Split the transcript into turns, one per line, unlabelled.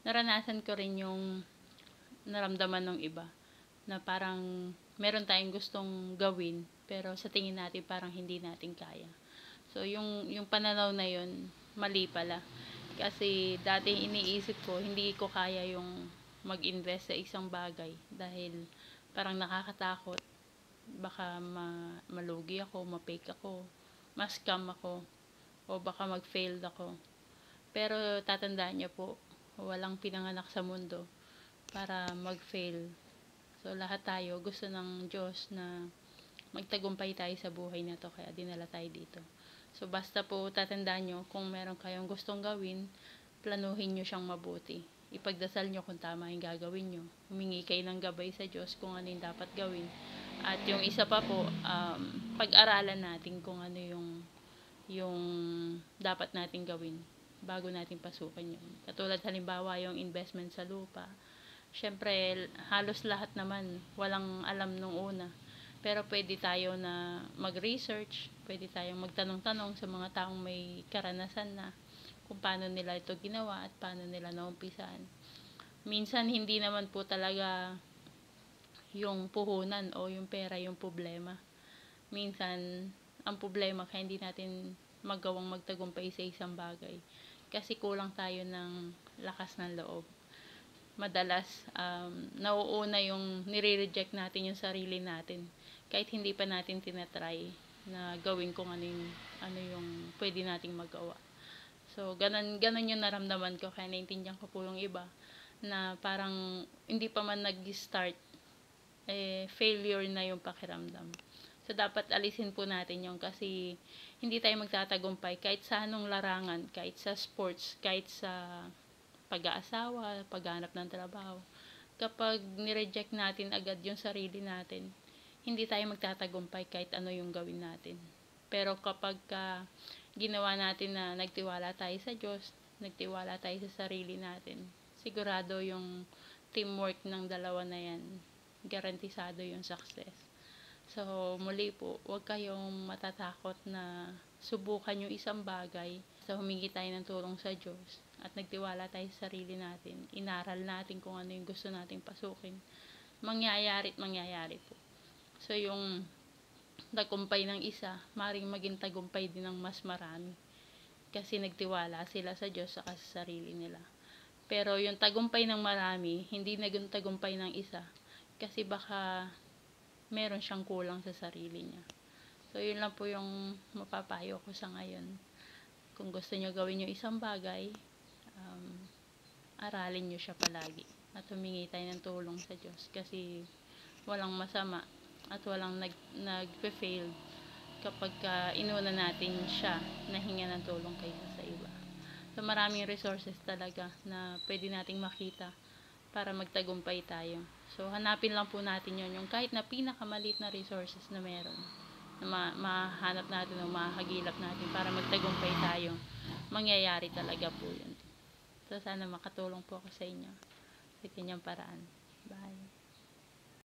naranasan ko rin yung naramdaman ng iba na parang meron tayong gustong gawin pero sa tingin natin parang hindi natin kaya. So yung pananaw na yun, mali pala. Kasi dati iniisip ko hindi ko kaya yung mag-invest sa isang bagay dahil parang nakakatakot. Baka malugi ako, ma-fake ako, ma-scam ako, o baka mag-fail ako. Pero tatandaan niyo po, walang pinanganak sa mundo para mag-fail. So lahat tayo gusto ng Diyos na magtagumpay tayo sa buhay na to, kaya dinala tayo dito. So basta po tatandaan nyo, kung meron kayong gustong gawin, planuhin nyo siyang mabuti. Ipagdasal nyo kung tama yung gagawin nyo. Humingi kayo ng gabay sa Diyos kung ano yung dapat gawin. At yung isa pa po, pag-aralan natin kung ano yung dapat natin gawin bago natin pasukan yun. Katulad halimbawa yung investment sa lupa. Syempre, halos lahat naman walang alam nung una. Pero pwede tayo na mag-research, pwede tayong magtanong-tanong sa mga taong may karanasan na kung paano nila ito ginawa at paano nila naumpisan. Minsan hindi naman po talaga yung puhunan o yung pera yung problema. Minsan, ang problema kaya hindi natin magawang magtagumpay sa isang bagay kasi kulang tayo ng lakas ng loob. Madalas, nauuna yung nire-reject natin yung sarili natin kahit hindi pa natin tinatry na gawin kung ano yung pwede nating magawa. So, ganun yung naramdaman ko, kaya naintindihan ko po yung iba na parang hindi pa man nag-start, failure na yung pakiramdam. So, dapat alisin po natin yung kasi hindi tayo magtatagumpay kahit sa anong larangan, kahit sa sports, kahit sa pag-aasawa, paghanap ng trabaho. Kapag nireject natin agad yung sarili natin, hindi tayo magtatagumpay kahit ano yung gawin natin. Pero kapag ginawa natin na nagtiwala tayo sa Diyos, nagtiwala tayo sa sarili natin, sigurado yung teamwork ng dalawa na yan, garantisado yung success. So, muli po, huwag kayong matatakot na subukan yung isang bagay. So, humingi tayo ng tulong sa Diyos at nagtiwala tayo sa sarili natin. Inaral natin kung ano yung gusto nating pasukin. Mangyayari at mangyayari po. So, yung tagumpay ng isa, maring maging tagumpay din ng mas marami. Kasi nagtiwala sila sa Diyos at sa sarili nila. Pero yung tagumpay ng marami, hindi naging tagumpay ng isa. Kasi baka meron siyang kulang sa sarili niya. So, yun lang po yung mapapayo ko sa ngayon. Kung gusto nyo gawin yung isang bagay, aralin nyo siya palagi. At humingi tayo ng tulong sa Diyos. Kasi walang masama at walang nag-fail kapag inuna natin siya na hinga ng tulong kaysa sa iba. So, maraming resources talaga na pwede nating makita para magtagumpay tayo. So, hanapin lang po natin yon, yung kahit na pinakamalit na resources na meron, na mahanap natin o mahagilap natin para magtagumpay tayo. Mangyayari talaga po yun. So, sana makatulong po ako sa inyo sa kanyang paraan. Bye!